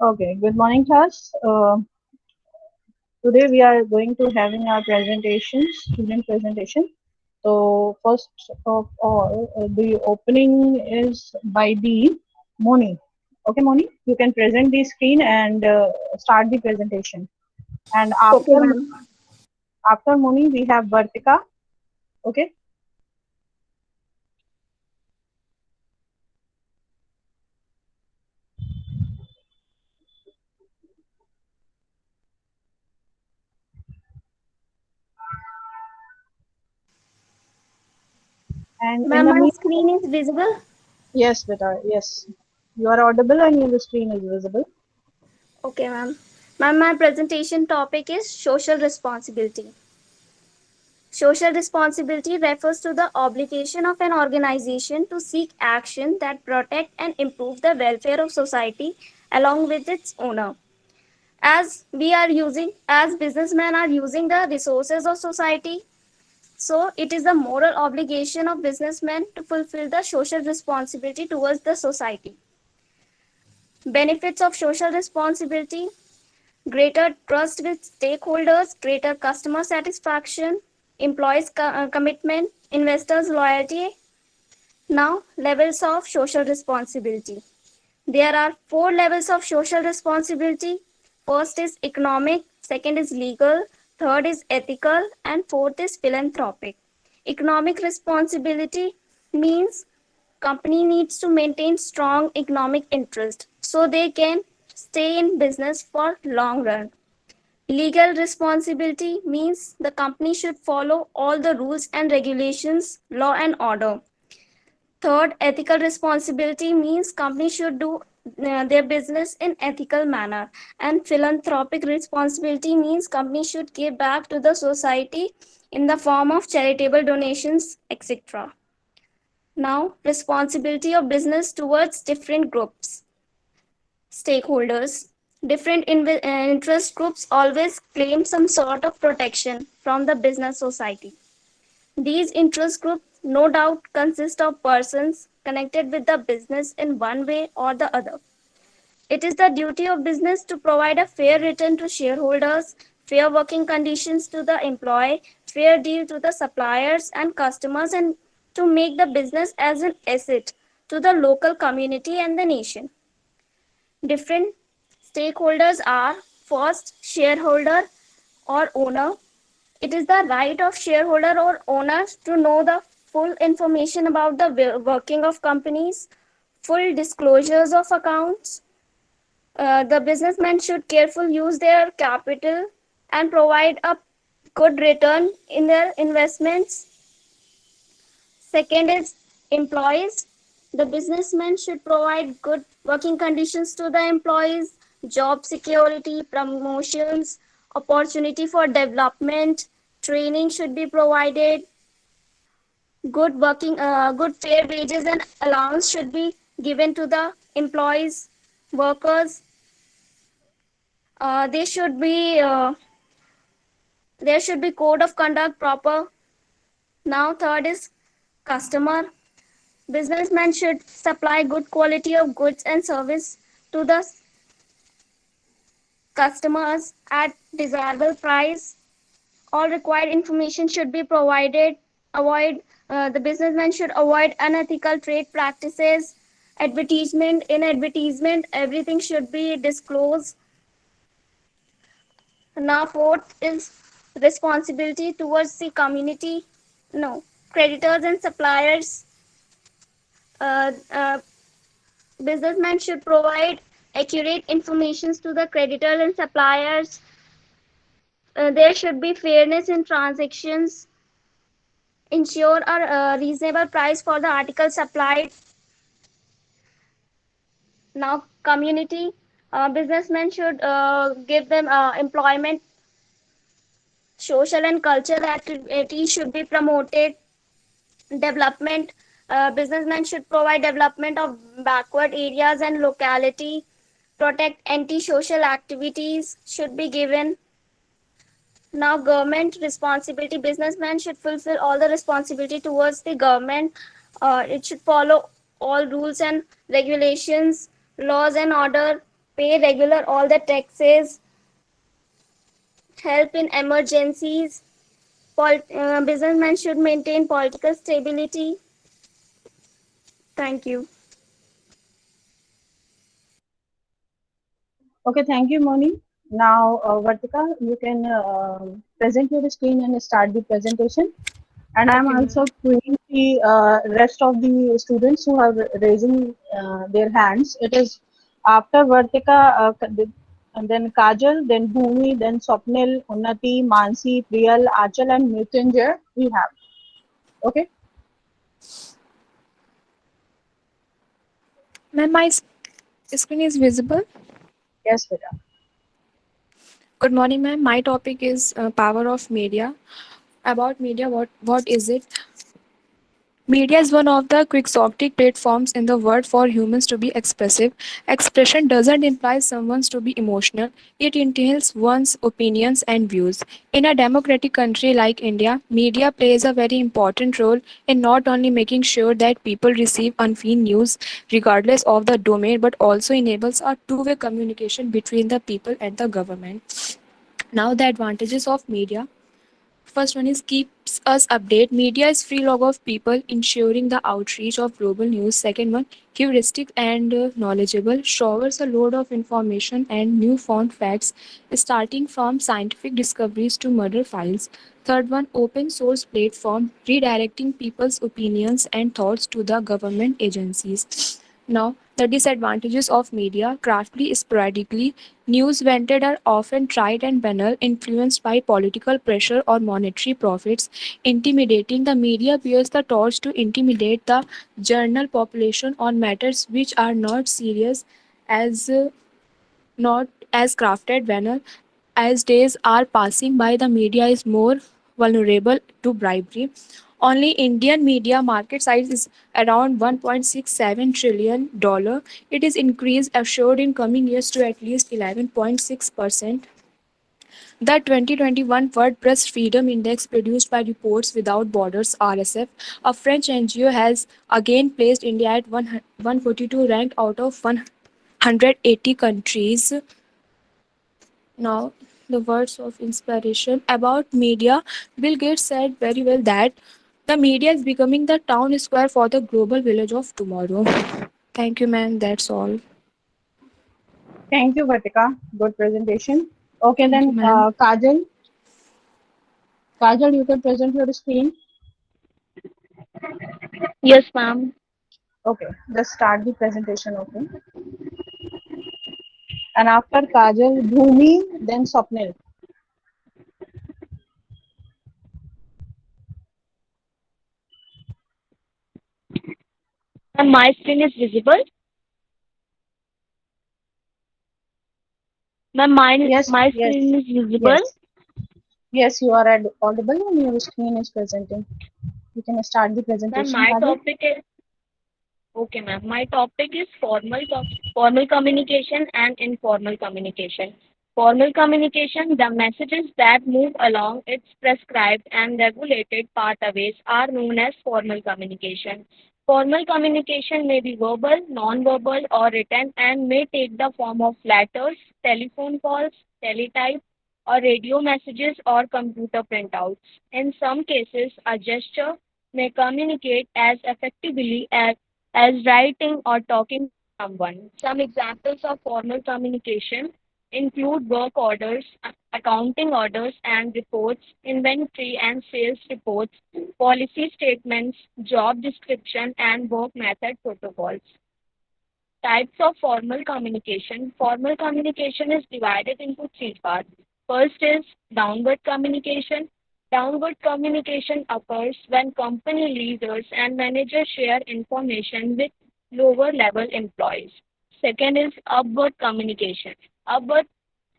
Okay, good morning, class. Today we are going to having our presentation, student presentation. So first of all, the opening is by the Moni. Okay, Moni, you can present the screen and start the presentation. And Okay, ma'am. after Moni, we have Vartika. Okay, and in Ma'am, the my mean, screen is visible. yes, beta, yes, you are audible and your screen is visible. Okay, ma'am. Ma'am, my presentation topic is social responsibility. Social responsibility refers to the obligation of an organization to seek action that protect and improve the welfare of society along with its owner. As businessmen are using the resources of society, so it is the moral obligation of businessmen to fulfill the social responsibility towards the society. Benefits of social responsibility: greater trust with stakeholders, greater customer satisfaction, employees' commitment, investors' loyalty. Now, levels of social responsibility. There are four levels of social responsibility. First is economic, second is legal, third is ethical, and fourth is philanthropic. Economic responsibility means company needs to maintain strong economic interest so they can stay in business for long run. Legal responsibility means the company should follow all the rules and regulations, law and order. Third, ethical responsibility means companies should do their business in ethical manner. And philanthropic responsibility means companies should give back to the society in the form of charitable donations, etc. Now, responsibility of business towards different groups, stakeholders. Different interest groups always claim some sort of protection from the business society. These interest groups no doubt consist of persons connected with the business in one way or the other. It is the duty of business to provide a fair return to shareholders, fair working conditions to the employee, fair deal to the suppliers and customers, and to make the business as an asset to the local community and the nation. Different stakeholders are: first, shareholder or owner. It is the right of shareholder or owners to know the full information about the working of companies, full disclosures of accounts. The businessmen should carefully use their capital and provide a good return in their investments. Second is employees. The businessmen should provide good working conditions to the employees, job security, promotions, opportunity for development, training should be provided, good fair wages and allowance should be given to the employees, workers. Uh, they should be there should be code of conduct proper. Now, third is customer. Businessmen should supply good quality of goods and service to the customers at desirable price. All required information should be provided. Avoid The businessman should avoid unethical trade practices. In advertisement, everything should be disclosed. Now, fourth is responsibility towards the community. No, creditors and suppliers. Uh, uh, Businessmen should provide accurate information to the creditors and suppliers. There should be fairness in transactions, ensure a reasonable price for the article supplied. Now, community, businessmen should give them employment, social and cultural activities should be promoted. Development, businessmen should provide development of backward areas and locality. Protect anti-social activities should be given. Now, government responsibility, businessmen should fulfill all the responsibility towards the government. It should follow all rules and regulations, laws and order. pay regular all the taxes, help in emergencies. Businessmen should maintain political stability. Thank you. Okay, thank you, Moni. Now, Vartika, you can present your screen and start the presentation. And I am Okay, ma'am. also queuing the rest of the students who are raising their hands. It is after Vartika, and then Kajal, then Bhumi, then Swapnil, Unnati, Mansi, Priyal, Achal, and Mrityunjay. We have. Okay. Ma'am, my screen is visible. Yes, Veda. Good morning, ma'am. My topic is power of media. About media, what is it? Media is one of the quixotic platforms in the world for humans to be expressive. Expression doesn't imply someone's to be emotional, it entails one's opinions and views. In a democratic country like India, media plays a very important role in not only making sure that people receive unfeigned news regardless of the domain, but also enables a two-way communication between the people and the government. Now, the advantages of media. First one is keeps us update. Media is free log of people ensuring the outreach of global news. Second one, heuristic and knowledgeable, showers a load of information and newfound facts starting from scientific discoveries to murder files. Third one, open source platform redirecting people's opinions and thoughts to the government agencies. Now, the disadvantages of media, craftily sporadically, news vented are often tried and banal, influenced by political pressure or monetary profits. Intimidating the media bears the torch to intimidate the general population on matters which are not serious as not as crafted banal. As days are passing by, the media is more vulnerable to bribery. Only Indian media market size is around $1.67 trillion. It is increased assured in coming years to at least 11.6%. The 2021 World Press Freedom Index, produced by Reports Without Borders (RSF), a French NGO, has again placed India at 142 ranked out of 180 countries. Now, the words of inspiration about media. Bill Gates said very well that the media is becoming the town square for the global village of tomorrow. Thank you, man. That's all. Thank you, Vartika. Good presentation. Okay, Thank you, then ma'am. Kajal. Kajal, you can present your screen. Yes, ma'am. Okay, just start the presentation. Okay. And after Kajal, Bhumi, then Swapnil. And my screen is visible. Yes, My yes, screen is visible. yes. Yes, you are audible and your screen is presenting. You can start the Ma'am, presentation, my Kajal. topic is okay, ma'am. My topic is formal communication and informal communication. Formal communication, the messages that move along its prescribed and regulated pathways are known as formal communication. Formal communication may be verbal, non-verbal, or written and may take the form of letters, telephone calls, teletype, or radio messages or computer printouts. In some cases, a gesture may communicate as effectively as writing or talking to someone. Some examples of formal communication include work orders, accounting orders and reports, inventory and sales reports, policy statements, job description, and work method protocols. Types of formal communication. Formal communication is divided into three parts. First is downward communication. Downward communication occurs when company leaders and managers share information with lower level employees. Second is upward communication. Upward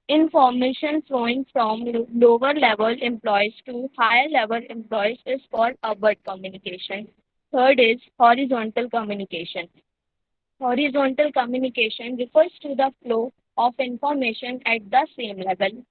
information flowing from lower level employees to higher level employees is called upward communication. Third is horizontal communication. Horizontal communication refers to the flow of information at the same level.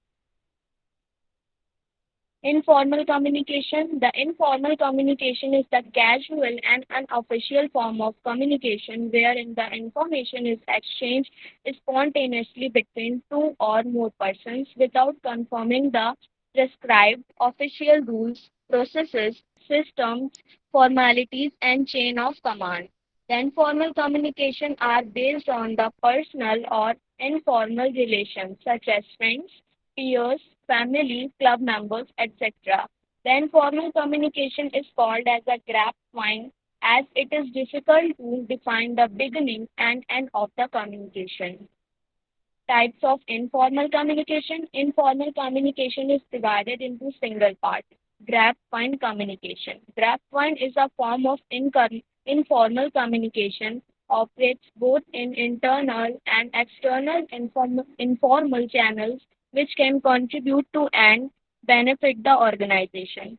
Informal communication. The informal communication is the casual and unofficial form of communication wherein the information is exchanged spontaneously between two or more persons without confirming the prescribed official rules, processes, systems, formalities, and chain of command. The informal communication are based on the personal or informal relations such as friends, peers, family, club members, etc. The informal communication is called as a grapevine as it is difficult to define the beginning and end of the communication. Types of informal communication. Informal communication is divided into single parts. Grapevine communication. Grapevine is a form of informal communication, operates both in internal and external informal channels, which can contribute to and benefit the organization.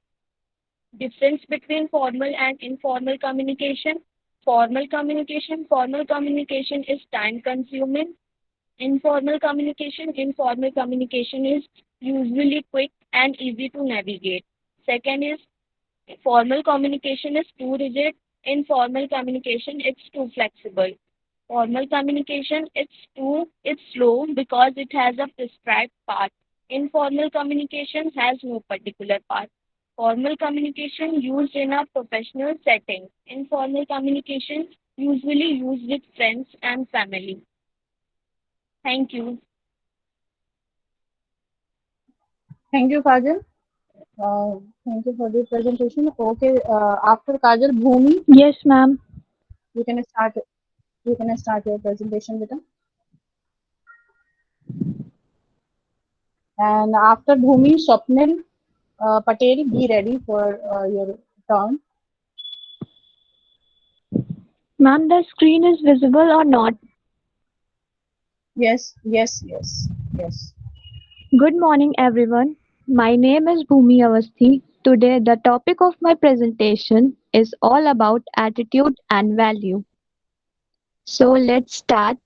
Difference between formal and informal communication. Formal communication is time consuming. Informal communication is usually quick and easy to navigate. Second is formal communication is too rigid. Informal communication it's too flexible. Formal communication it's slow because it has a prescribed path. Informal communication has no particular path. Formal communication used in a professional setting. Informal communication usually used with friends and family. Thank you. Thank you, Kajal. Thank you for the presentation. Okay, after Kajal, Bhumi, Yes, ma'am. you can start. You can start your presentation, Beta. And after Bhumi, Swapnil Patel, be ready for your turn. Ma'am, the screen is visible or not? Yes, yes, yes, yes. Good morning, everyone. My name is Bhumi Avasthi. Today, the topic of my presentation is all about attitude and value. So, let's start.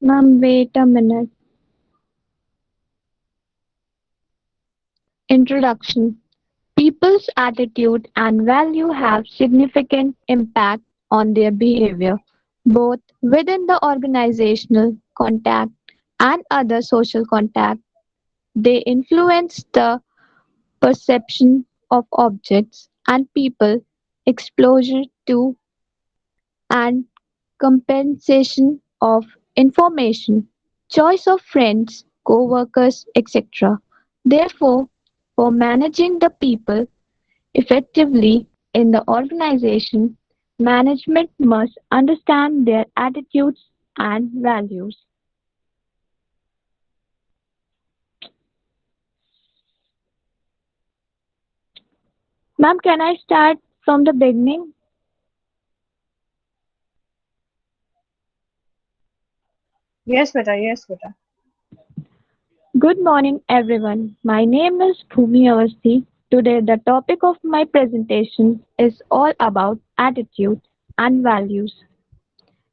Ma'am, wait a minute. Introduction. People's attitude and value have significant impact on their behavior, both within the organizational contact and other social contact. They influence the perception of objects and people, exposure to and compensation of information, choice of friends, co-workers, etc. Therefore, for managing the people effectively in the organization, management must understand their attitudes and values. Ma'am, can I start from the beginning? Yes, Beta, yes, Beta. Good morning, everyone. My name is Bhumi Avasthi. Today, the topic of my presentation is all about attitude and values.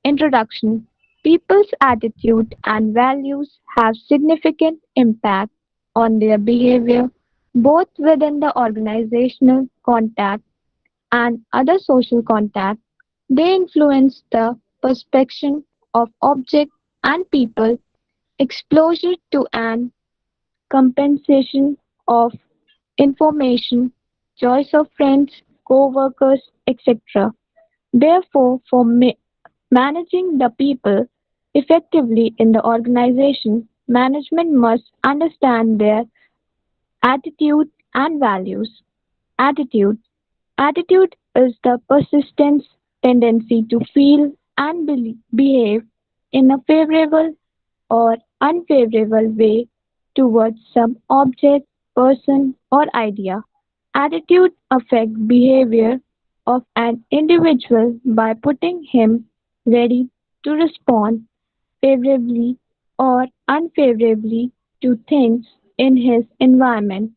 Introduction. People's attitude and values have significant impact on their behavior, both within the organizational contact and other social contact. They influence the perception of objects and people, exposure to and compensation of information, choice of friends, co-workers, etc. Therefore, for managing the people effectively in the organization, management must understand their attitude and values. Attitude. Attitude is the persistent tendency to feel and behave in a favorable or unfavorable way towards some object, person, or idea. Attitude affect behavior of an individual by putting him ready to respond favorably or unfavorably to things in his environment.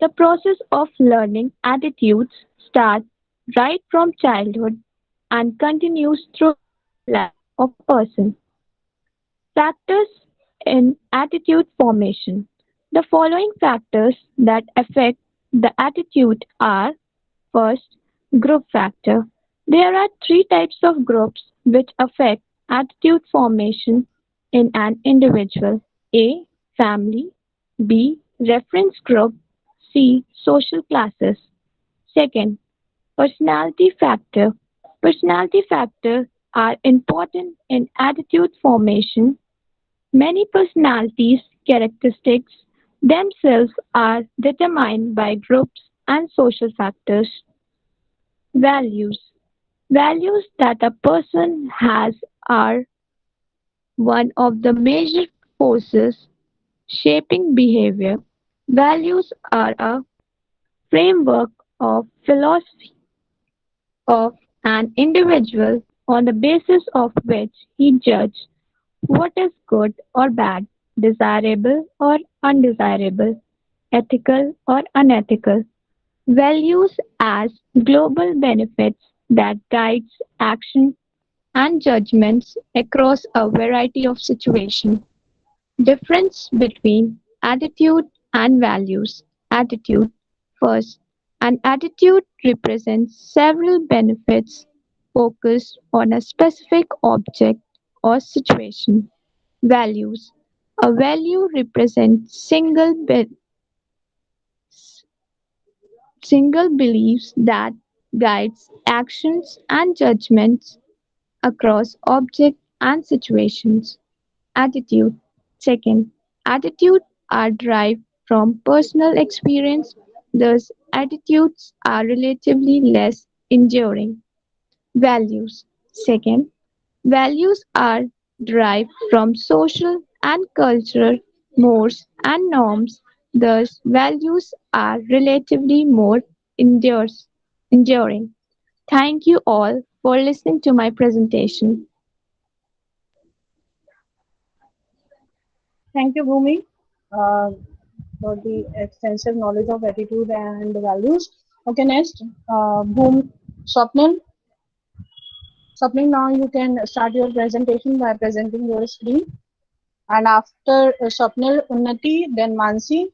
The process of learning attitudes starts right from childhood and continues throughout the life of a person. Factors in attitude formation. The following factors that affect the attitude are: first, group factor. There are three types of groups which affect attitude formation in an individual: A. Family, B. Reference group, C. Social classes. Second, personality factor. Personality factors are important in attitude formation. Many personalities characteristics themselves are determined by groups and social factors. Values. Values that a person has are one of the major forces shaping behavior. Values are a framework of philosophy of an individual on the basis of which he judges what is good or bad, desirable or undesirable, ethical or unethical. Values as global benefits that guides action and judgments across a variety of situations. Difference between attitude and values. Attitude. First, an attitude represents several benefits focused on a specific object or situation. Values. A value represents single beliefs that guides actions and judgments across objects and situations. Attitude. Second, attitudes are derived from personal experience, thus, attitudes are relatively less enduring. Values. Second, values are derived from social and cultural mores and norms, thus, values are relatively more enduring. Thank you all for listening to my presentation. Thank you, Bhumi, uh, for the extensive knowledge of attitude and values. Okay, next, Bhum Swapnil. Swapnil, now you can start your presentation by presenting your screen. And after Swapnil, Unnati, then Mansi.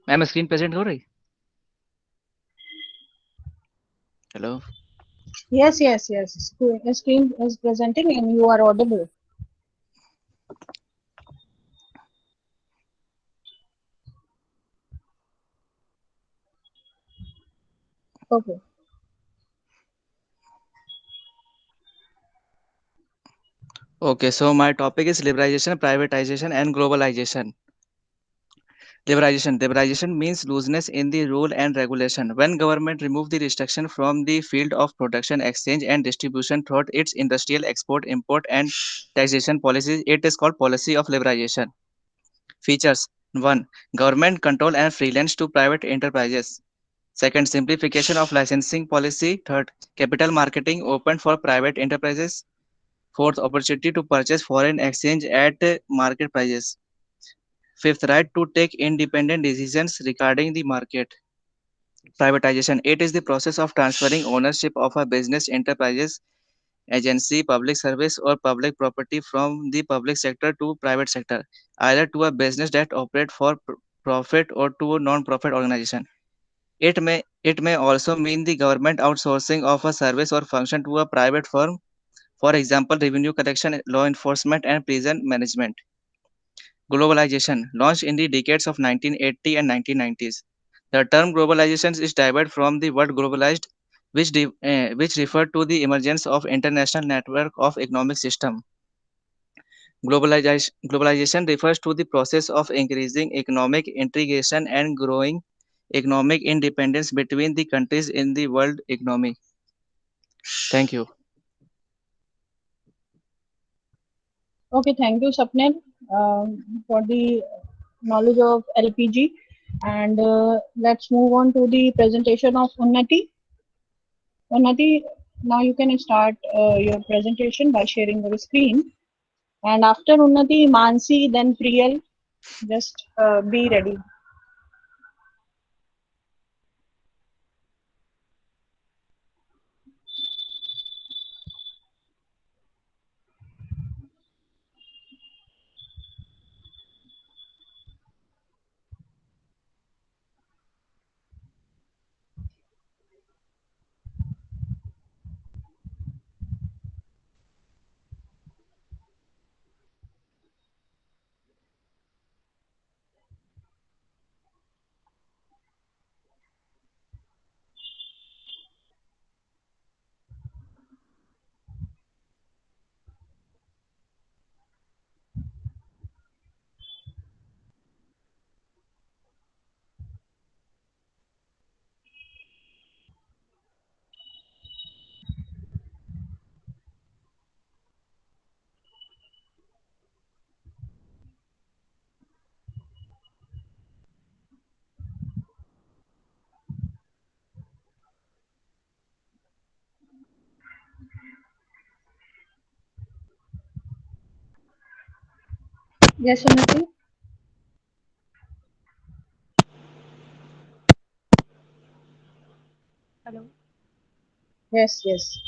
Ma'am screen present हो रही? Hello. Yes, yes, yes. Screen is presenting and you are audible. Okay. Okay, so my topic is liberalization, privatization, and globalization. Liberalization means looseness in the rule and regulation. When government remove the restriction from the field of production, exchange, and distribution throughout its industrial export, import, and taxation policies, it is called policy of liberalization. Features: 1. Government control and freelance to private enterprises. Second, simplification of licensing policy. Third, capital marketing open for private enterprises. Fourth, opportunity to purchase foreign exchange at market prices. Fifth, right to take independent decisions regarding the market. Privatization. It is the process of transferring ownership of a business enterprises, agency, public service, or public property from the public sector to private sector, either to a business that operate for profit or to a non-profit organization. It may also mean the government outsourcing of a service or function to a private firm. For example, revenue collection, law enforcement, and prison management. Globalization, launched in the decades of 1980 and 1990s. The term globalization is derived from the word globalized, which referred to the emergence of international network of economic system. Globalization refers to the process of increasing economic integration and growing economic independence between the countries in the world economy. Thank you. Okay, thank you, Sapnil, for the knowledge of LPG. And let's move on to the presentation of Unnati. Unnati, now you can start your presentation by sharing your screen. And after Unnati, Mansi, then Priyal, just be ready. Yes, Unnati? Hello. Yes, yes.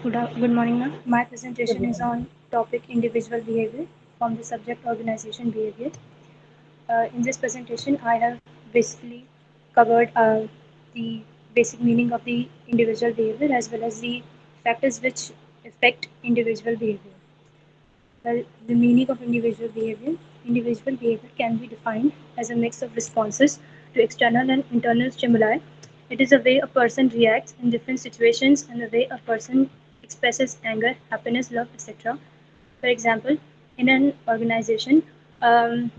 Good morning, ma'am. My Good presentation is morning. on topic individual behavior from the subject organization behavior. In this presentation, I have basically covered the basic meaning of the individual behavior as well as the factors which affect individual behavior. Well, the meaning of individual behavior. Individual behavior can be defined as a mix of responses to external and internal stimuli. It is a way a person reacts in different situations and the way a person expresses anger, happiness, love, etc. For example, in an organization, um,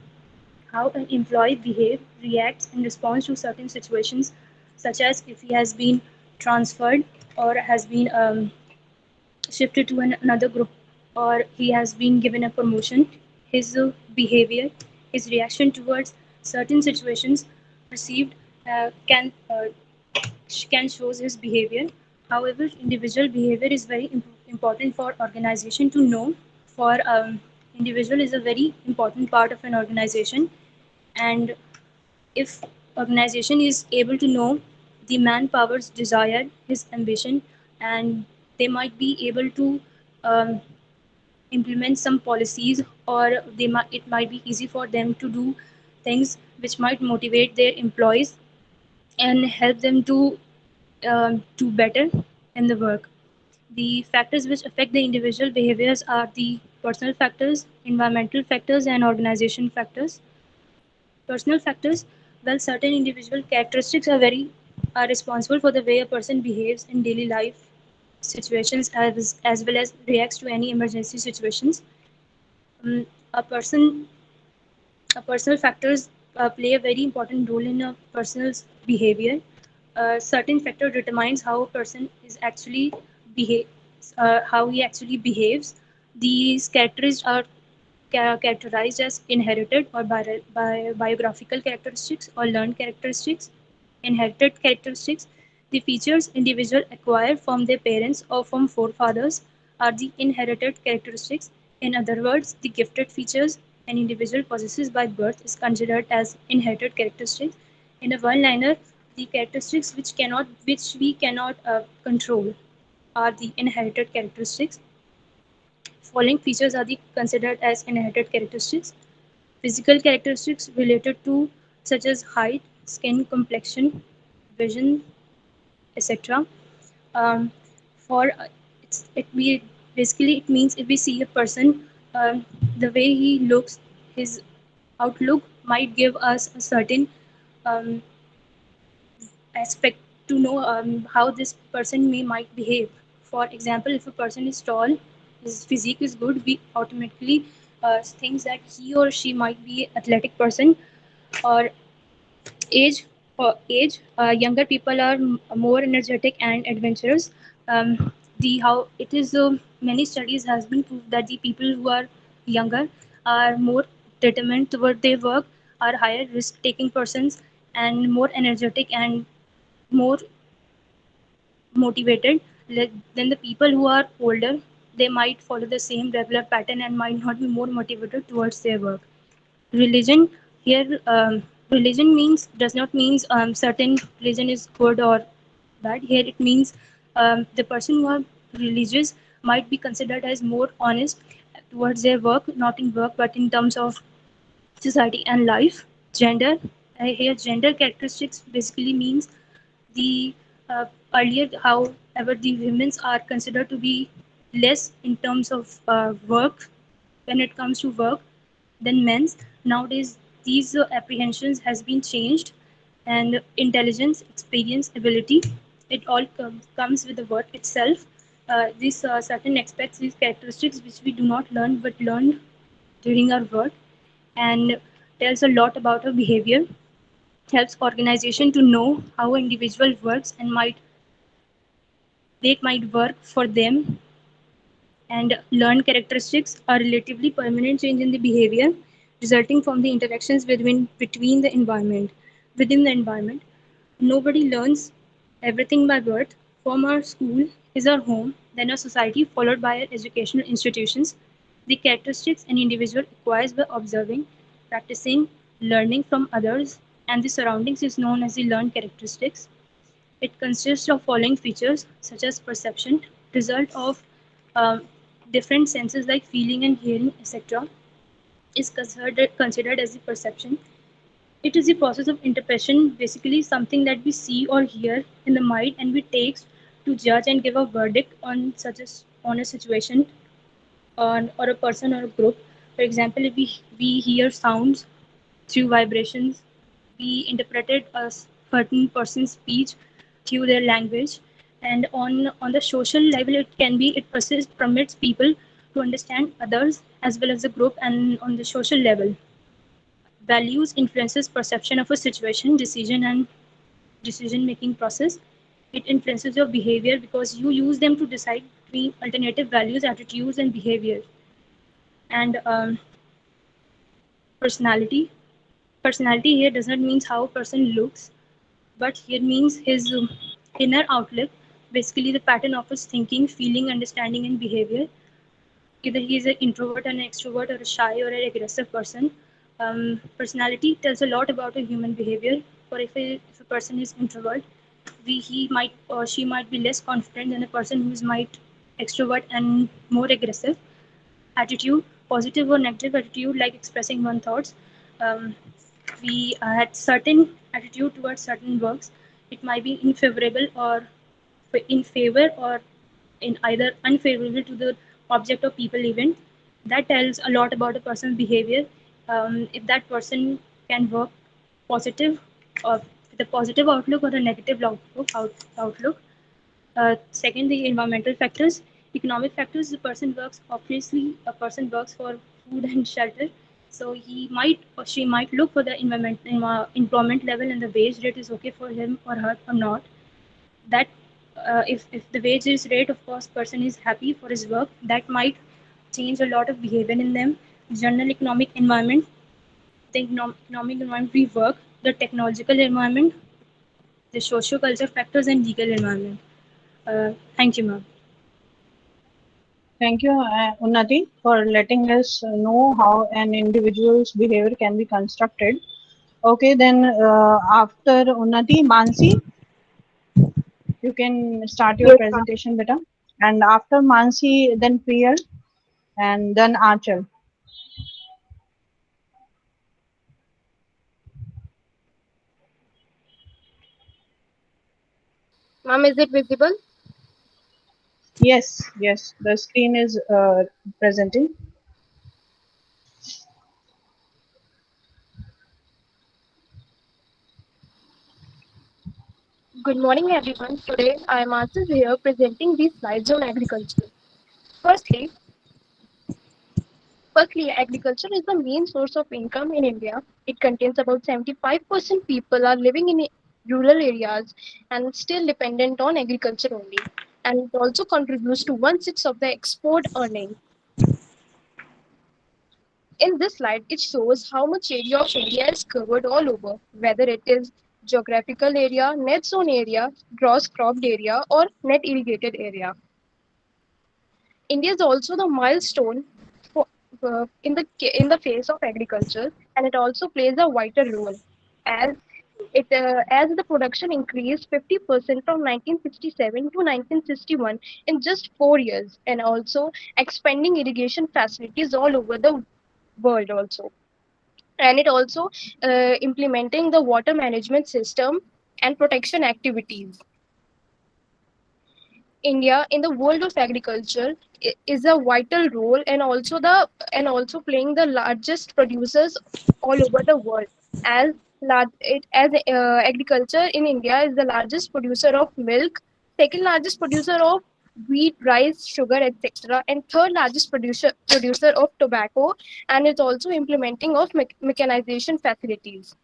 how an employee behaves, reacts in response to certain situations, such as if he has been transferred or has been shifted to another group or he has been given a promotion, his behavior, his reaction towards certain situations perceived can shows his behavior. However, individual behavior is very important for organization to know. For individual is a very important part of an organization, and if organization is able to know the manpower's desire, his ambition, and they might be able to um, implement some policies, or it might be easy for them to do things which might motivate their employees and help them to do better in the work. The factors which affect the individual behaviors are the personal factors, environmental factors, and organization factors. Personal factors, well, certain individual characteristics are responsible for the way a person behaves in daily life situations as well as reacts to any emergency situations. Um, a person Personal factors play a very important role in a person's behavior. Certain factor determines how a person is actually behave, how he actually behaves. These characteristics are characterized as inherited or biographical characteristics or learned characteristics. Inherited characteristics, the features individuals acquire from their parents or from forefathers, are the inherited characteristics. In other words, the gifted features an individual possesses by birth is considered as inherited characteristics. In a one-liner, the characteristics which we cannot control are the inherited characteristics. Following features are the considered as inherited characteristics. Physical characteristics related to such as height, skin complexion, vision, etc. Um, for it we basically it means if we see a person, the way he looks, his outlook might give us a certain um, aspect to know how this person may might behave. For example, if a person is tall, his physique is good, we automatically think that he or she might be athletic person. Or age younger people are more energetic and adventurous. The how it is many studies has been proved that the people who are younger are more determined toward their work, are higher risk taking persons, and more energetic and more motivated than the people who are older. They might follow the same regular pattern and might not be more motivated towards their work. Religion here, religion means does not means certain religion is good or bad. Here it means the person who are religious might be considered as more honest towards their work, not in work but in terms of society and life. Gender, here gender characteristics basically means the uh, earlier however the women's are considered to be less in terms of work when it comes to work than men's. Nowadays these apprehensions has been changed, and intelligence, experience, ability, it all comes with the word itself. These certain aspects, these characteristics which we do not learn but learn during our work, and tells a lot about our behavior, helps organization to know how an individual works and might they might work for them, and learned characteristics are relatively permanent change in the behavior resulting from the interactions between the environment within the environment. Nobody learns everything by birth. From our school is our home, then our society, followed by our educational institutions. The characteristics an individual acquires by observing, practicing, learning from others, and the surroundings is known as the learned characteristics. It consists of following features such as perception, result of uh, different senses like feeling and hearing, etc., is considered as the perception. It is the process of interpretation, basically something that we see or hear in the mind and we take to judge and give a verdict on on a situation or a person or a group. For example, if we hear sounds through vibrations, we interpreted a certain person's speech through their language. And on the social level, it can be it permits people to understand others as well as the group. And on the social level, values influences perception of a situation, decision, and decision making process. It influences your behavior because you use them to decide between alternative values, attitudes, and behavior. And personality. Personality here does not mean how a person looks, but here means his inner outlook, basically the pattern of his thinking, feeling, understanding, and behavior. Either he is an introvert, an extrovert, or a shy or an aggressive person. Personality tells a lot about a human behavior. For if a person is introvert, he might or she might be less confident than a person who is might extrovert and more aggressive. Attitude, positive or negative attitude, like expressing one's thoughts. Um, we had certain attitude towards certain works. It might be unfavorable or in favor or in either unfavorable to the object or people event. That tells a lot about a person's behavior. If that person can work positive or with a positive outlook or a negative outlook. Second, the environmental factors, economic factors. The person works, obviously a person works for food and shelter, so he might or she might look for the employment level and the wage rate is okay for him or her or not. That if the wage is rate, of course person is happy for his work, that might change a lot of behavior in them. General economic environment, the economic environment we work, the technological environment, the socio-culture factors, and legal environment. Thank you, ma'am. Thank you, Unnati, for letting us know how an individual's behavior can be constructed. Okay, then after Unnati, Mansi, you can start your Yes, ma'am. presentation, beta. And after Mansi, then Priyal, and then Archer. Ma'am, is it visible? Yes, yes, the screen is presenting. Good morning, everyone. Today, I am also here presenting these slides on agriculture. Firstly, firstly, agriculture is the main source of income in India. It contains about 75% people are living in rural areas and still dependent on agriculture only. and it also contributes to one-sixth of the export earning. In this slide, it shows how much area of India is covered all over, whether it is geographical area, net zone area, gross cropped area, or net irrigated area. India is also the milestone for, in the face of agriculture, and it also plays a vital role as as the production increased 50% from 1967 to 1961 in just 4 years, and also expanding irrigation facilities all over the world also, and it also implementing the water management system and protection activities. India in the world of agriculture is a vital role, and also playing the largest producers all over the world. As agriculture in India is the largest producer of milk, second largest producer of wheat, rice, sugar, etc., and third largest producer of tobacco, and it's also implementing of mechanization facilities.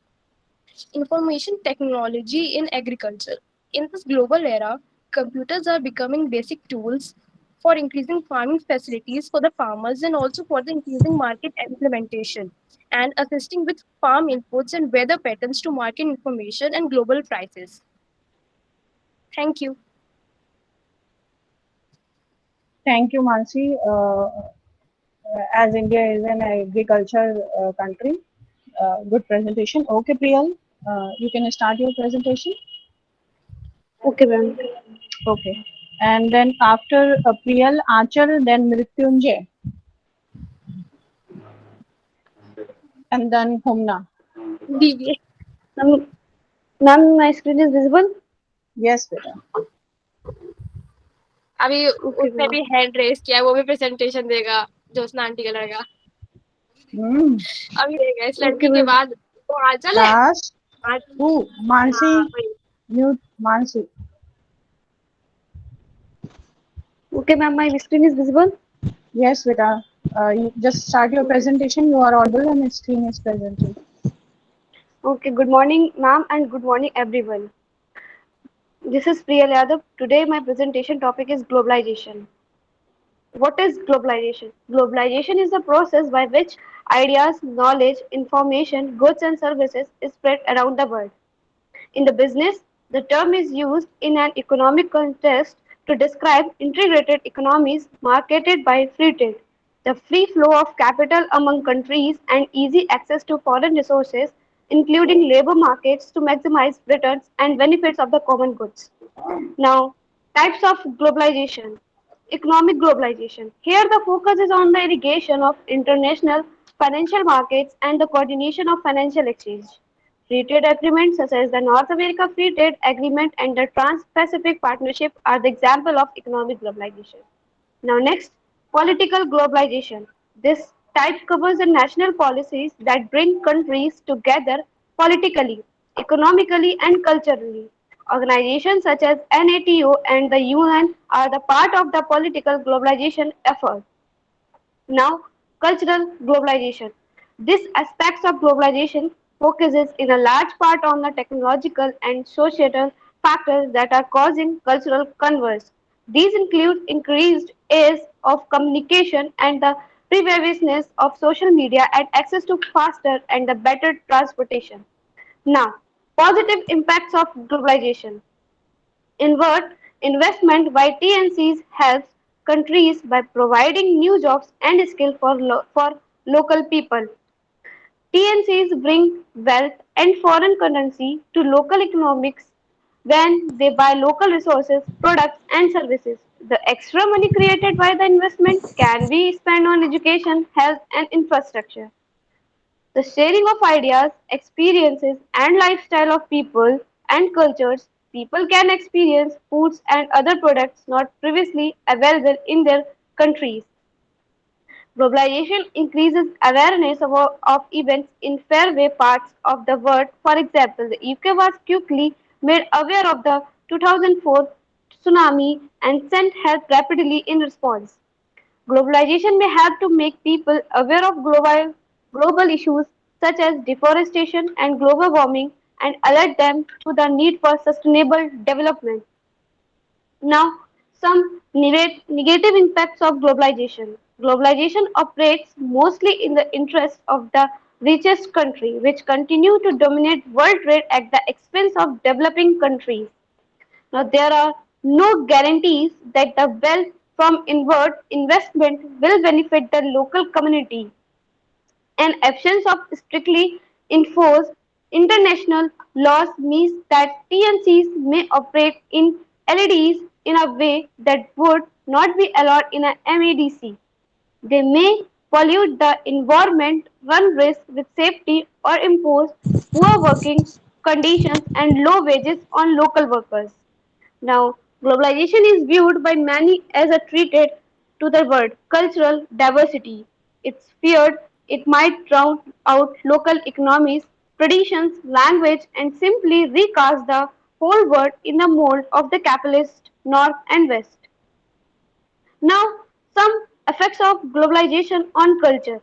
Information technology in agriculture. In this global era, computers are becoming basic tools for increasing farming facilities for the farmers and also for the increasing market implementation and assisting with farm inputs and weather patterns to market information and global prices. Thank you. Thank you, Mansi. As India is an agriculture country, good presentation. Okay, Priyal, you can start your presentation. Okay, ma'am. Okay. And then after Priyal, Achal, then Mrityunjay, and then Humna. DBA. Ma'am, ma'am, my screen is visible? Yes, beta. अभी Okay, उसने ma'am. भी hand raise किया है, वो भी presentation देगा, Jyotsna aunty का लड़का Hmm. अभी देगा इस Okay, लड़की के ma'am. बाद। वो आंचल है। Last, who? हाँ Mansi, वही। mute Mansi. Okay, ma'am, my screen is visible? Yes, beta. You just start your presentation. You are audible and screen is presenting. Okay, good morning, ma'am, and good morning, everyone. This is Priya Yadav. Today, my presentation topic is globalization. What is globalization? Globalization is the process by which ideas, knowledge, information, goods, and services is spread around the world. In the business, the term is used in an economic context to describe integrated economies marketed by free trade, the free flow of capital among countries, and easy access to foreign resources, including labor markets, to maximize returns and benefits of the common goods. Now, types of globalization. Economic globalization. Here, the focus is on the irrigation of international financial markets and the coordination of financial exchange. Free trade agreements such as the North America Free Trade Agreement and the Trans-Pacific Partnership are the example of economic globalization. Now next, political globalization. This type covers the national policies that bring countries together politically, economically and culturally. Organizations such as NATO and the UN are the part of the political globalization effort. Now, cultural globalization. This aspect of globalization focuses in a large part on the technological and societal factors that are causing cultural converse. These include increased ease of communication and the pervasiveness of social media and access to faster and the better transportation. Now, positive impacts of globalization. Invert investment by TNCs helps countries by providing new jobs and skills for local people. TNCs bring wealth and foreign currency to local economics when they buy local resources, products, and services. The extra money created by the investment can be spent on education, health, and infrastructure. The sharing of ideas, experiences, and lifestyle of people and cultures. People can experience foods and other products not previously available in their countries. Globalization increases awareness of events in faraway parts of the world. For example, the UK was quickly made aware of the 2004 tsunami and sent help rapidly in response. Globalization may help to make people aware of global issues such as deforestation and global warming and alert them to the need for sustainable development. Now, Some negative impacts of globalization. Globalization operates mostly in the interest of the richest country, which continue to dominate world trade at the expense of developing countries. Now, there are no guarantees that the wealth from inward investment will benefit the local community. An absence of strictly enforced international laws means that PNCs may operate in LEDs in a way that would not be allowed in a MADC. They may pollute the environment, run risks with safety, or impose poor working conditions and low wages on local workers. Now, globalization is viewed by many as a threat to the world cultural diversity. It's feared it might drown out local economies, traditions, language, and simply recast the whole world in the mold of the capitalist North and West. Now, some effects of globalization on culture.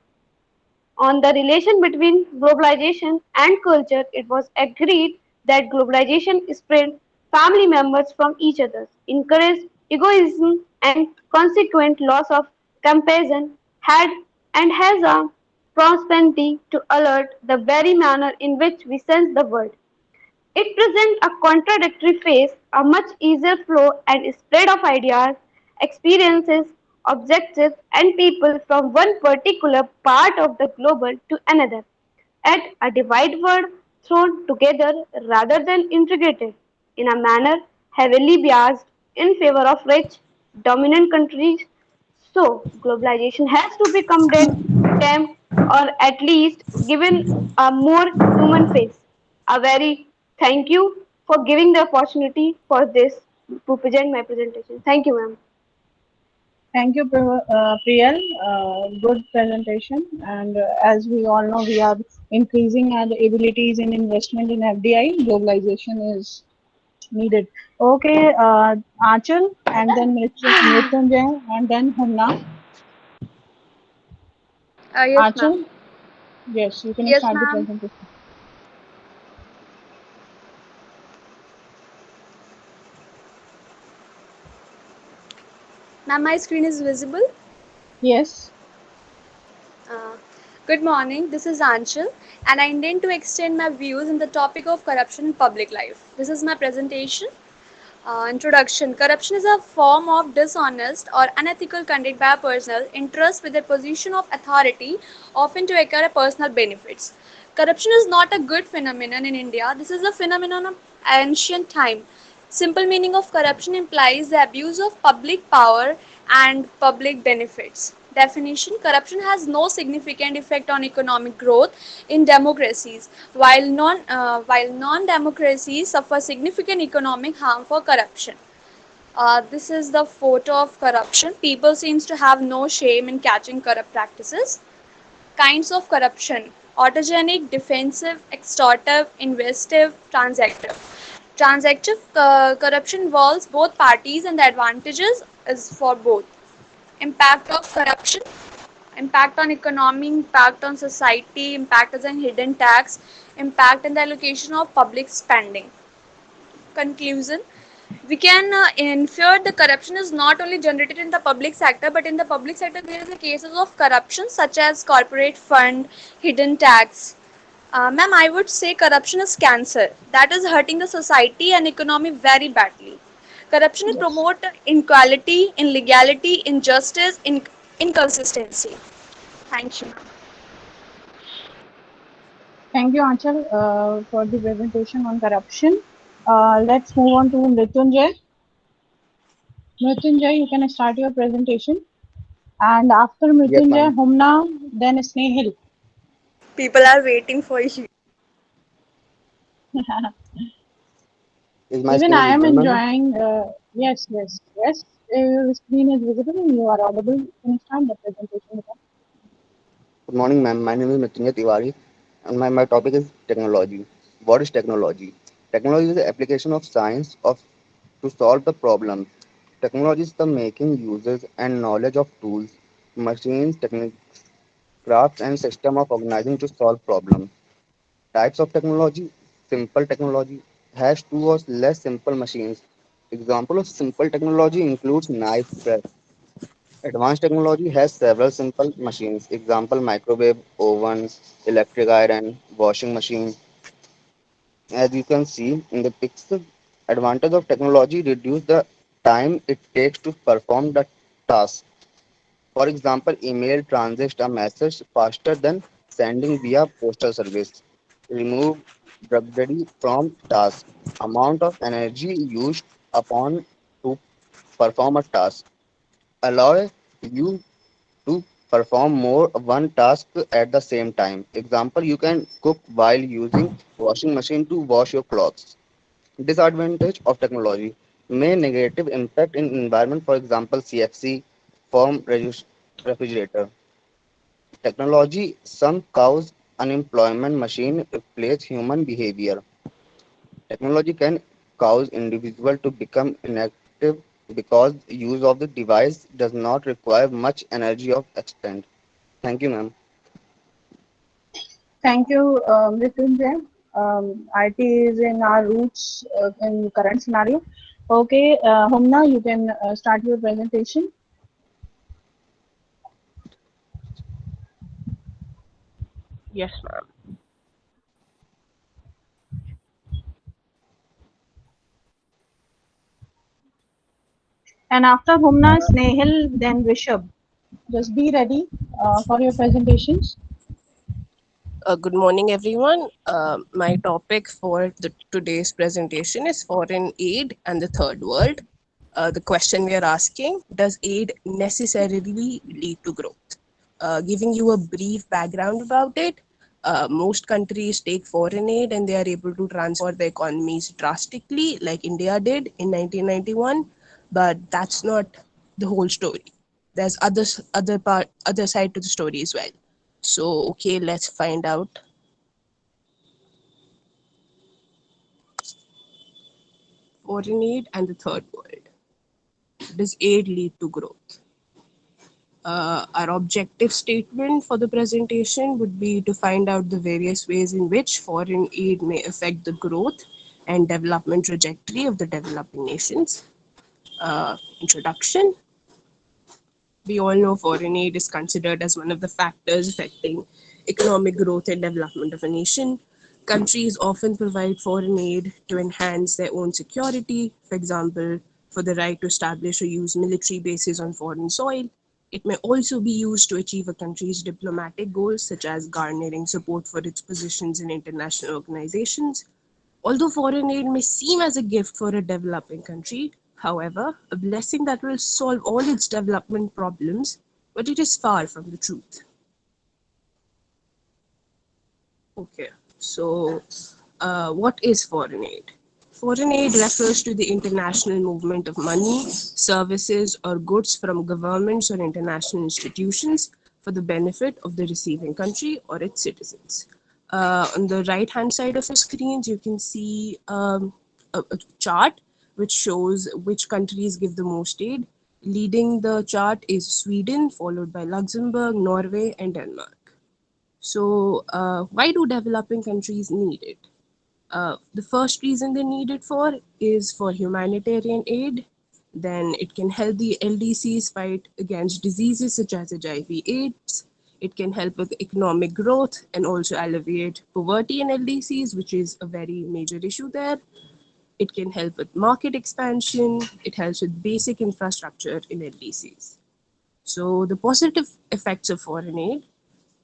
On the relation between globalization and culture, it was agreed that globalization spread family members from each other, encouraged egoism and consequent loss of comparison, had and has a propensity to alert the very manner in which we sense the world. It presents a contradictory face, a much easier flow and spread of ideas, experiences, objectives, and people from one particular part of the global to another, at a divide word thrown together rather than integrated in a manner heavily biased in favor of rich, dominant countries. So, globalization has to be condemned or at least given a more human face. A very thank you for giving the opportunity for this to present my presentation. Thank you, ma'am. Thank you, Priyal. Good presentation. And as we all know, we are increasing our abilities in investment in FDI. Globalization is needed. Okay, Achal, and then Mrityunjay, and then Humna. Yes, ma'am. Achal, yes, you can Yes, start the ma'am. presentation. Now my screen is visible. Yes. Uh, Good morning, this is Anchal, and I intend to extend my views on the topic of corruption in public life. This is my presentation. Introduction. Corruption is a form of dishonest or unethical conduct by a personal interest with a position of authority, often to acquire personal benefits. Corruption is not a good phenomenon in India. This is a phenomenon of ancient time. Simple meaning of corruption implies the abuse of public power and public benefits. Definition. Corruption has no significant effect on economic growth in democracies, while non-democracies suffer significant economic harm for corruption. This is the photo of corruption. People seems to have no shame in catching corrupt practices. Kinds of corruption: autogenic, defensive, extortive, investive, transactive. Transactive corruption involves both parties, and the advantages is for both. Impact of corruption: impact on economy, impact on society, impact as a hidden tax, impact in the allocation of public spending. Conclusion: we can infer the corruption is not only generated in the public sector, but in the public sector there is a cases of corruption such as corporate fund, hidden tax. Ma'am, I would say corruption is cancer that is hurting the society and economy very badly. Corruption is Yes. promote inequality, illegality, injustice, inconsistency. Thank you. Thank you, Achal, for the presentation on corruption. Let's move on to Mrityunjay. Mrityunjay, you can start your presentation. And after Yes, Mrityunjay, ma'am. Humna, then Snehil. People are waiting for you. Is my Even screen I am visible, ma'am? enjoying. Yes, yes, yes. Your screen is visible and you are audible. You can start the presentation. Good morning, ma'am. My name is Mrityunjay Tiwari, and my topic is technology. What is technology? Technology is the application of science of to solve the problem. Technology is the making uses and knowledge of tools, machines, techniques, crafts, and system of organizing to solve problems. Types of technology: simple technology has two or less simple machines. Example of simple technology includes knife press. Advanced technology has several simple machines. Example microwave, oven, electric iron, washing machine. As you can see in the picture, advantage of technology reduce the time it takes to perform the task. For example, email transits a message faster than sending via postal service. Remove drudgery from task. Amount of energy used upon to perform a task. Allow you to perform more one task at the same time. Example, you can cook while using washing machine to wash your clothes. Disadvantage of technology may negative impact in environment. For example, CFC form refrigerator. Technology some cause unemployment. Machine replace human behavior. Technology can cause individual to become inactive because use of the device does not require much energy of extent. Thank you, ma'am. Thank you, Mrityunjay. IT is in our roots in current scenario. Okay, Humna, you can start your presentation. Yes, ma'am. And after Humna, Snehal, then Rishabh. Just be ready for your presentations. Good morning, everyone. My topic for today's presentation is foreign aid and the third world. The question we are asking, does aid necessarily lead to growth? Giving you a brief background about it, most countries take foreign aid and they are able to transform the economies drastically, like India did in 1991. But that's not the whole story. There's other side to the story as well. So, okay, let's find out. Foreign aid and the third world. Does aid lead to growth? Our objective statement for the presentation would be to find out the various ways in which foreign aid may affect the growth and development trajectory of the developing nations. Introduction. We all know foreign aid is considered as one of the factors affecting economic growth and development of a nation. Countries often provide foreign aid to enhance their own security, for example, for the right to establish or use military bases on foreign soil. It may also be used to achieve a country's diplomatic goals, such as garnering support for its positions in international organizations. Although foreign aid may seem as a gift for a developing country, however, a blessing that will solve all its development problems, but it is far from the truth. Okay, so what is foreign aid? Foreign aid refers to the international movement of money, services, or goods from governments or international institutions for the benefit of the receiving country or its citizens. On the right hand side of the screens, you can see a chart which shows which countries give the most aid. Leading the chart is Sweden, followed by Luxembourg, Norway, and Denmark. So, why do developing countries need it? The first reason they need it for is for humanitarian aid. Then it can help the LDCs fight against diseases such as HIV/AIDS. It can help with economic growth and also alleviate poverty in LDCs, which is a very major issue there. It can help with market expansion. It helps with basic infrastructure in LDCs. So the positive effects of foreign aid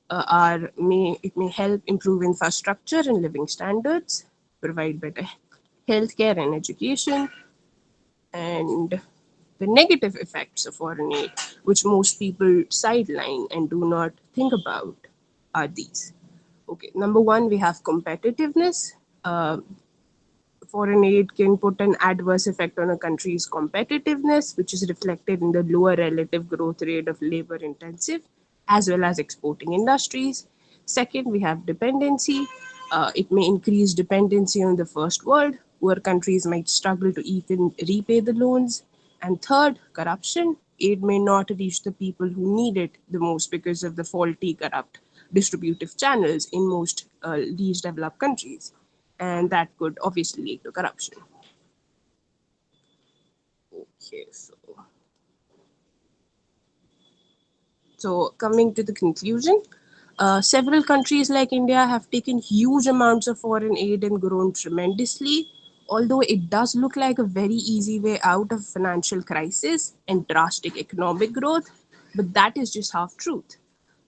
it may help improve infrastructure and living standards, provide better healthcare and education, and the negative effects of foreign aid, which most people sideline and do not think about, are these. Okay, number one, we have competitiveness. Uh, Foreign aid can put an adverse effect on a country's competitiveness, which is reflected in the lower relative growth rate of labor intensive as well as exporting industries. Second, we have dependency. It may increase dependency on the first world, where countries might struggle to even repay the loans. And third, corruption. Aid may not reach the people who need it the most because of the faulty, corrupt distributive channels in most least developed countries, and that could obviously lead to corruption. Okay, so coming to the conclusion, several countries like India have taken huge amounts of foreign aid and grown tremendously. Although it does look like a very easy way out of financial crisis and drastic economic growth, but that is just half truth.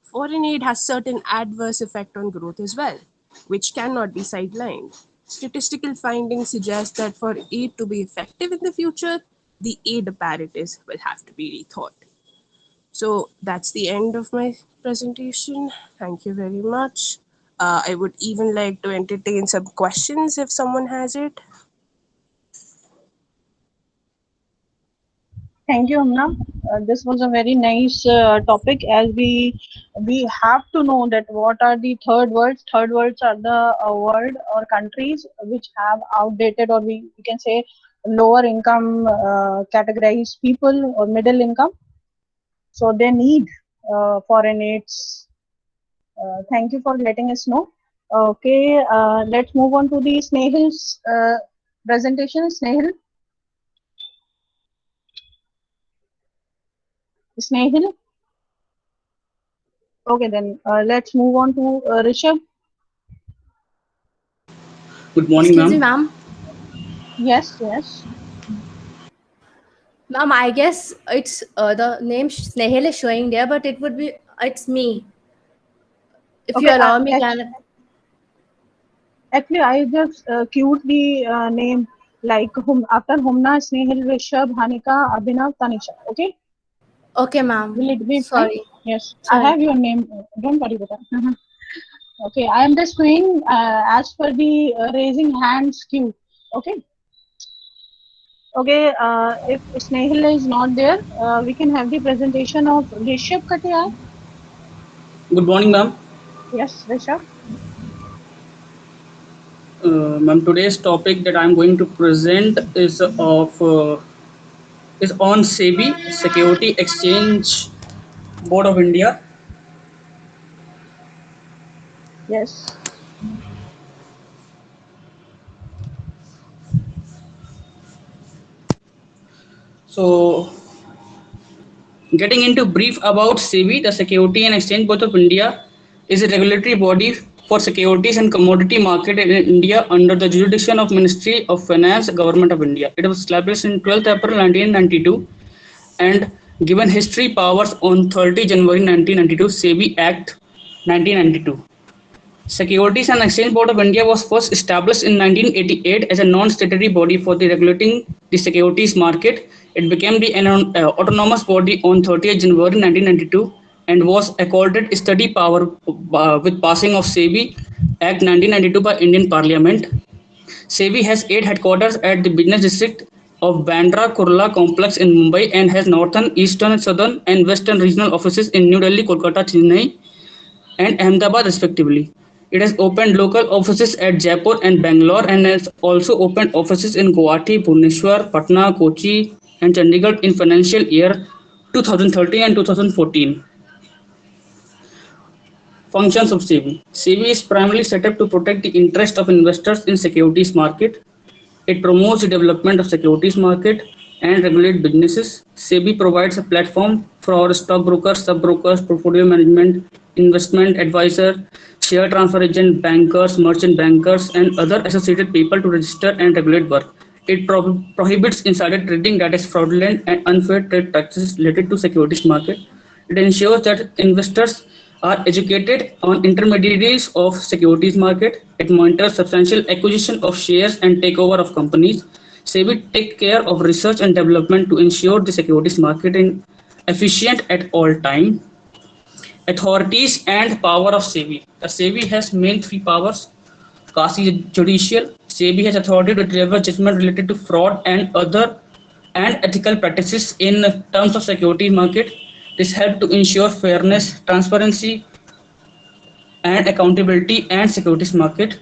Foreign aid has certain adverse effect on growth as well, which cannot be sidelined. Statistical findings suggest that for aid to be effective in the future, the aid apparatus will have to be rethought. So that's the end of my presentation. Thank you very much. I would even like to entertain some questions if someone has it. Thank you, Amna. This was a very nice topic, as we have to know that what are the third worlds. Third worlds are the world or countries which have outdated, or we can say lower income categorized people or middle income. So they need foreign aids. Thank you for letting us know. Okay, let's move on to the Snehil's presentation. Snehil. Okay, then let's move on to Rishabh. Good morning, Excuse me, ma'am. ma'am. Yes. Ma'am, I guess it's the name Snehal is showing there, but it would be it's me. If you Okay, allow me, can actually, I just queued the name like after Humna, Snehil, Rishabh, Hanika, Abhinav, Tanisha. Okay, okay, ma'am. will it be fine? Sorry. Yes, I Sorry. have your name. Don't worry about that. Okay, I am just going as per the raising hands queue. Okay. Okay, if Snehil is not there, we can have the presentation of Rishabh Katiyar. Good morning, ma'am. Yes, Rishabh. Ma'am, today's topic that I'm going to present is on SEBI, Security Exchange Board of India. Yes. So, getting into brief about SEBI, the Security and Exchange Board of India is a regulatory body for securities and commodity market in India under the jurisdiction of Ministry of Finance, Government of India. It was established in 12th April 1992 and given history powers on 30 January 1992, SEBI Act 1992. Securities and Exchange Board of India was first established in 1988 as a non-statutory body for the regulating the securities market. It became the autonomous body on 30th January 1992 and was accorded study power with passing of SEBI Act 1992 by Indian Parliament. SEBI has 8 headquarters at the business district of Bandra Kurla complex in Mumbai and has northern, eastern, southern and western regional offices in New Delhi, Kolkata, Chennai and Ahmedabad respectively. It has opened local offices at Jaipur and Bangalore and has also opened offices in Guwahati, Bhubaneswar, Patna, Kochi and Chandigarh in financial year 2013 and 2014. Functions of SEBI. SEBI is primarily set up to protect the interest of investors in securities market. It promotes the development of securities market and regulate businesses. SEBI provides a platform for stockbrokers, sub-brokers, portfolio management, investment advisor, share transfer agent, bankers, merchant bankers, and other associated people to register and regulate work. It prohibits insider trading, that is fraudulent and unfair trade practices related to securities market. It ensures that investors are educated on intermediaries of securities market. It monitors substantial acquisition of shares and takeover of companies. SEBI take care of research and development to ensure the securities market is efficient at all time. Authorities and power of SEBI. The SEBI has main 3 powers. Quasi judicial. SEBI has authority to deliver judgment related to fraud and other and ethical practices in terms of securities market. This helps to ensure fairness, transparency, and accountability and securities market.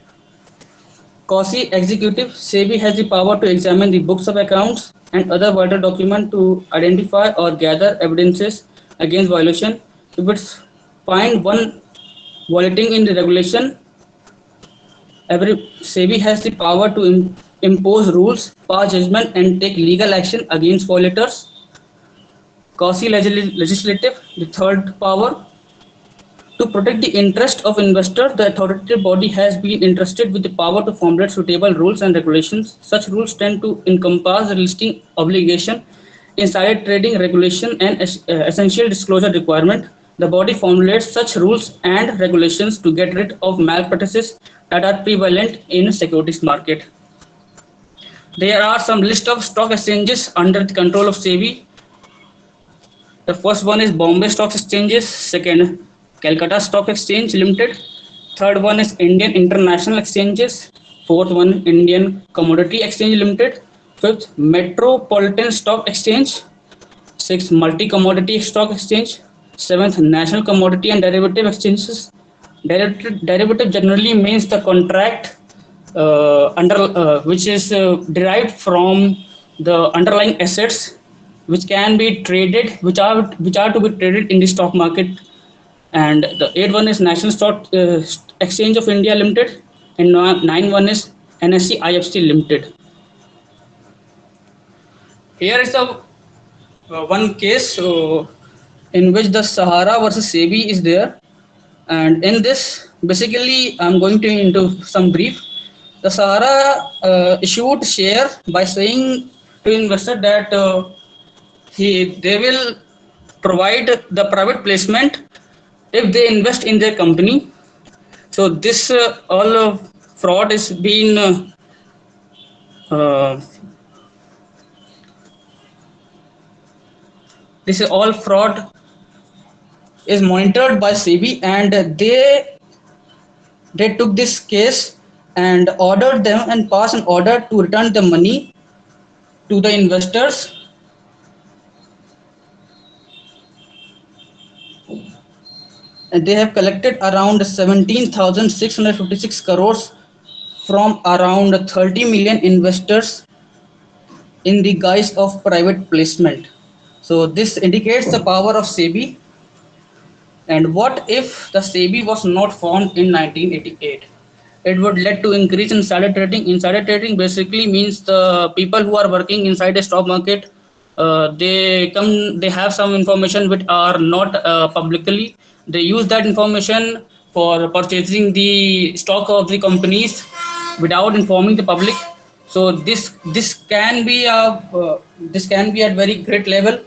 Quasi executive. SEBI has the power to examine the books of accounts and other vital documents to identify or gather evidences against violation. If it's find one violating in the regulation, every SEBI has the power to impose rules, pass judgment, and take legal action against violators. Quasi-legislative, the third power, to protect the interest of investors, the authoritative body has been entrusted with the power to formulate suitable rules and regulations. Such rules tend to encompass the listing obligation, insider trading regulation, and essential disclosure requirement. The body formulates such rules and regulations to get rid of malpractices that are prevalent in securities market. There are some list of stock exchanges under the control of SEBI. The first one is Bombay Stock Exchanges, second Calcutta Stock Exchange Limited, third one is Indian International Exchanges, fourth one Indian Commodity Exchange Limited, fifth Metropolitan Stock Exchange, sixth Multi Commodity Stock Exchange, seventh National Commodity and Derivative Exchanges. Derivative generally means the contract which is derived from the underlying assets which can be traded, which are to be traded in the stock market. And the eighth one is National Stock Exchange of India Limited, and ninth one is NSE IFC Limited. Here is a one case in which the Sahara versus SEBI is there, and in this basically I'm going to into some brief. The Sahara issued share by saying to investor that they will provide the private placement if they invest in their company. So this all fraud is being this is all fraud is monitored by SEBI, and they took this case and ordered them and passed an order to return the money to the investors. And they have collected around 17,656 crores from around 30 million investors in the guise of private placement. So this indicates the power of SEBI. And what if the SEBI was not formed in 1988? It would lead to increase in insider trading. Insider trading basically means the people who are working inside the stock market, they have some information which are not publicly. They use that information for purchasing the stock of the companies without informing the public. So this can be at very great level.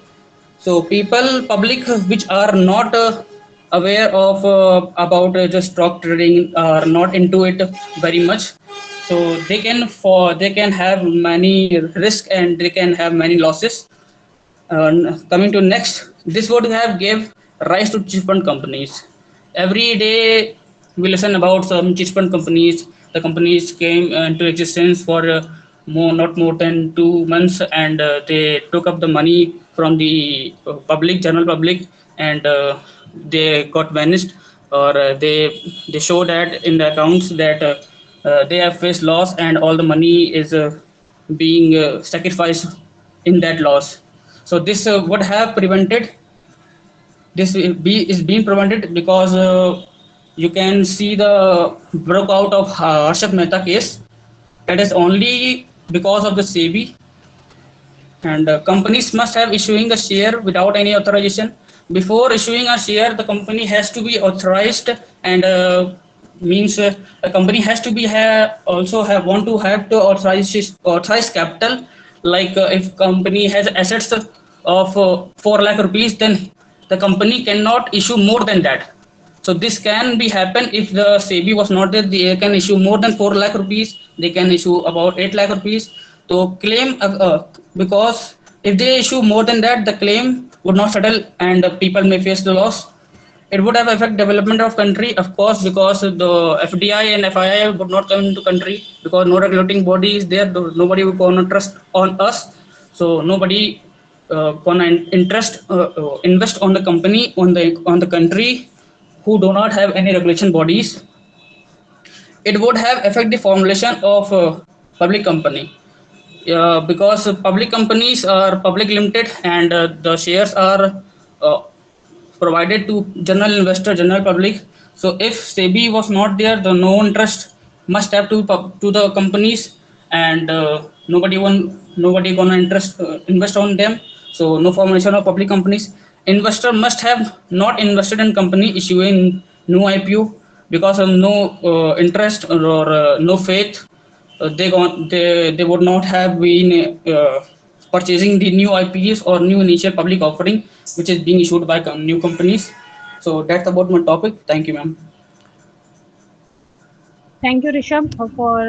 So public which are not aware of about the stock trading are not into it very much. So they can have many risk and they can have many losses. Coming to next, this would have gave rise to chit fund companies. Every day we listen about some chit fund companies. The companies came into existence for not more than 2 months, and they took up the money from the general public, and they got vanished, or they show that in the accounts that they have faced loss and all the money is being sacrificed in that loss. So this would have prevented. This is being prevented because you can see the broke out of Harshad Mehta case. That is only because of the SEBI. And companies must have issuing a share without any authorization. Before issuing a share, the company has to be authorized, and means a company has to be want to have the authorized capital. Like if company has assets of 4 lakh rupees, then the company cannot issue more than that. So this can be happen if the SEBI was not there. They can issue more than 4 lakh rupees. They can issue about 8 lakh rupees. So claim because if they issue more than that, the claim would not settle and people may face the loss. It would have affect development of country, of course, because the FDI and FII would not come into country because no regulating body is there. Nobody would gonna trust on us. So nobody gonna invest on the company on the country who do not have any regulation bodies. It would have affect the formulation of public company. Because public companies are public limited, and the shares are provided to general public. So if SEBI was not there, the no interest must have to the companies, and nobody gonna invest on them. So no formation of public companies. Investor must have not invested in company issuing new IPO because of no interest or no faith. They would not have been purchasing the new IPs or new initial public offering which is being issued by new companies. So that's about my topic. Thank you, ma'am. Thank you, Rishabh, for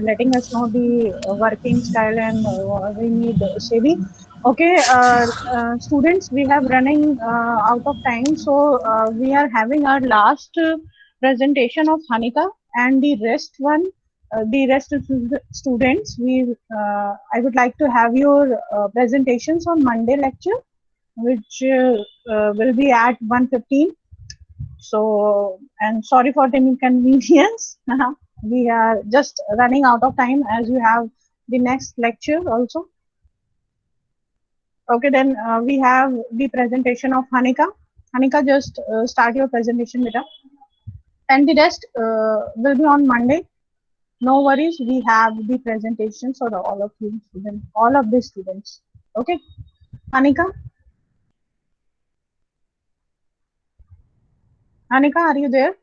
letting us know the working style and we need SEBI. Okay, students, we have running out of time, so we are having our last presentation of Hanika, and the rest of the students. I would like to have your presentations on Monday lecture, which will be at 1:15. So, and sorry for the inconvenience. We are just running out of time as you have the next lecture also. Okay, then we have the presentation of Hanika. Hanika, just start your presentation, beta. And the rest will be on Monday. No worries, we have the presentations for all of you students, all of the students. Okay, Hanika. Hanika, are you there?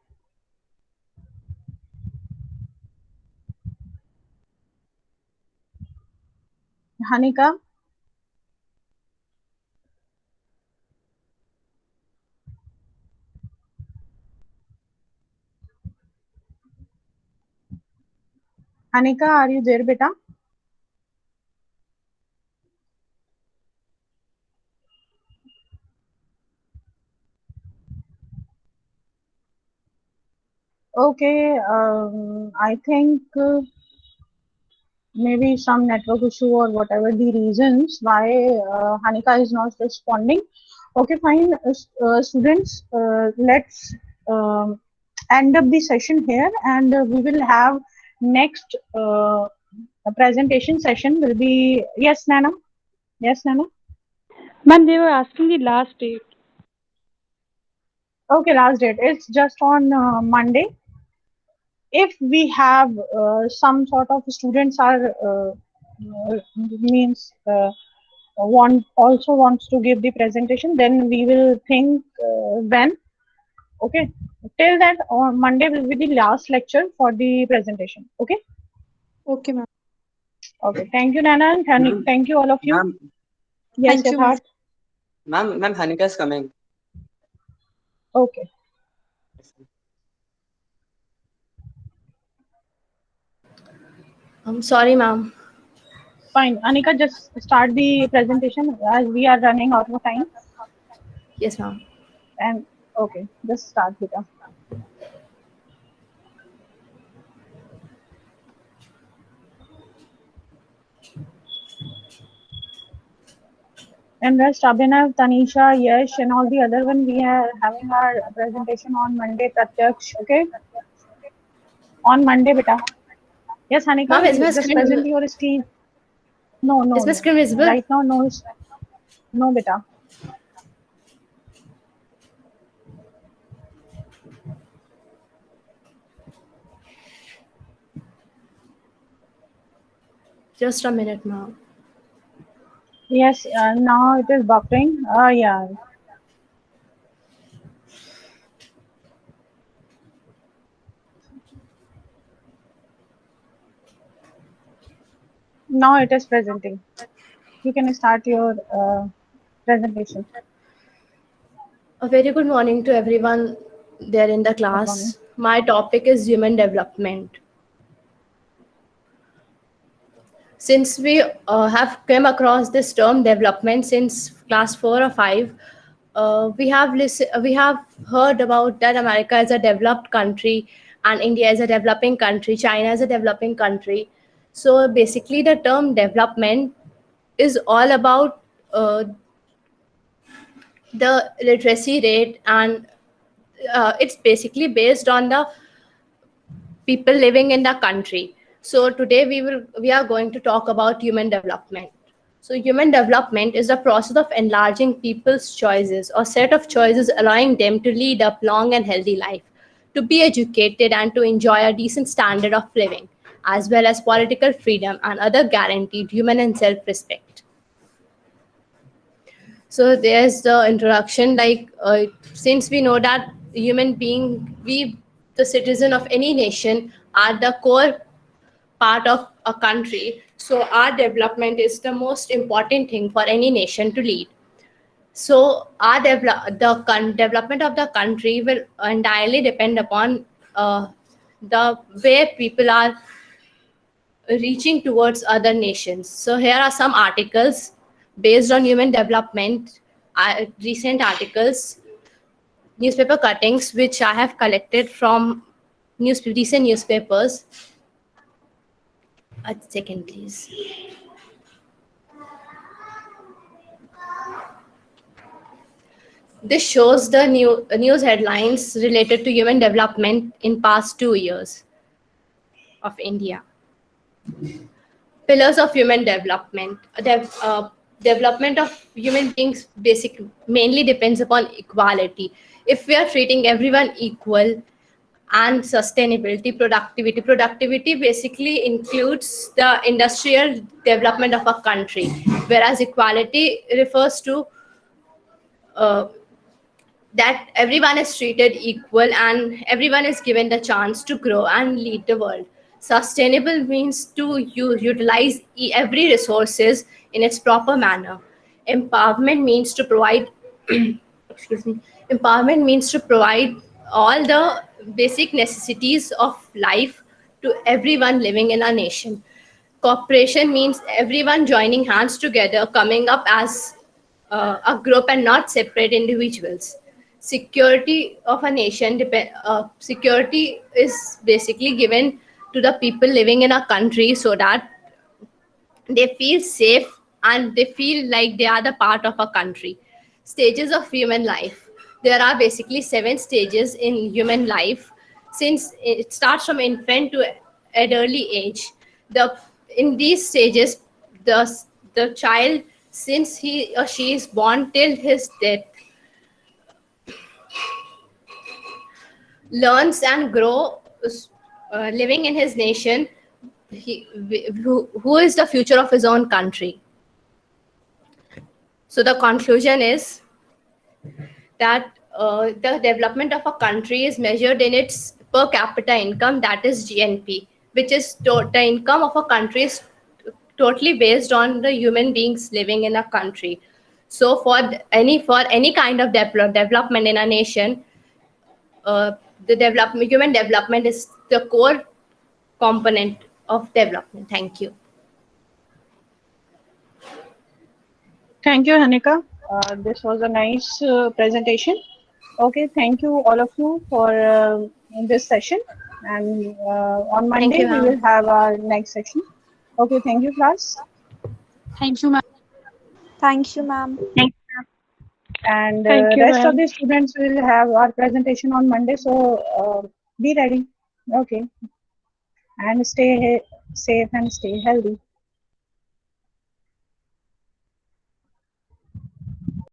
Hanika? Hanika, are you there, beta? Okay, I think maybe some network issue or whatever the reasons why Hanika is not responding. Okay, fine. Students, let's end up the session here, and we will have next presentation session will be, yes, Nana? Yes, Nana? Ma'am, they were asking the last date. Okay, last date. It's just on Monday. If we have some sort of students are means wants to give the presentation, then we will think when. Okay, till that on Monday will be the last lecture for the presentation. Okay. Okay, ma'am. Okay. Thank you, Nana, and thank you all of you. Ma'am, Yes, Thank you, Yatharth. ma'am, Hanika is coming. Okay. I'm sorry, ma'am. Fine. Anika, just start the presentation as we are running out of time. Yes, ma'am. And okay, just start, Vita. And rest, Abhinav, Tanisha, Yash, and all the other one, we are having our presentation on Monday, Pratyaksh, okay? On Monday, beta. Yes, Hanika, Ma'am, is my just screen present your screen. No, Is my no. screen visible? Right now, no. No, beta. Just a minute, ma'am. Yes, now it is buffering. Yeah. Now it is presenting. You can start your presentation. A very good morning to everyone there in the class. My topic is human development. Since we have come across this term development since class 4 or 5, we have heard about that America is a developed country and India is a developing country, China is a developing country. So basically the term development is all about the literacy rate, and it's basically based on the people living in the country. So today we are going to talk about human development. So human development is the process of enlarging people's choices or set of choices, allowing them to lead a long and healthy life, to be educated and to enjoy a decent standard of living. as well as political freedom and other guaranteed human and self-respect. So there's the introduction, like since we know that human being, we, the citizen of any nation, are the core part of a country. So our development is the most important thing for any nation to lead. So our development of the country will entirely depend upon the way people are reaching towards other nations. So here are some articles based on human development, recent articles, newspaper cuttings which I have collected from recent newspapers. A second, please. This shows the news headlines related to human development in past 2 years of India. Pillars of human development. Development of human beings mainly depends upon equality. If we are treating everyone equal, and sustainability, productivity basically includes the industrial development of a country, whereas equality refers to that everyone is treated equal and everyone is given the chance to grow and lead the world. Sustainable means to utilize every resources in its proper manner. Empowerment means to provide excuse me. Empowerment means to provide all the basic necessities of life to everyone living in a nation. Cooperation means everyone joining hands together, coming up as a group and not separate individuals. Security of a nation security is basically given to the people living in a country so that they feel safe and they feel like they are the part of a country. Stages of human life. There are basically 7 stages in human life. Since it starts from infant to elderly age, in these stages, the child, since he or she is born till his death, learns and grow, living in his nation, who is the future of his own country. So the conclusion is that the development of a country is measured in its per capita income, that is GNP, which is the income of a country is totally based on the human beings living in a country. So for any kind of development in a nation, human development is the core component of development. Thank you. Thank you, Hanika. This was a nice presentation. Okay, thank you all of you for this session. And on Monday, you, we ma'am. will have our next session. Okay, thank you, class. Thank you, ma'am. Thank you, ma'am. And Thank you, rest of ma'am. the students will have our presentation on Monday. So be ready. Okay. And stay safe and stay healthy.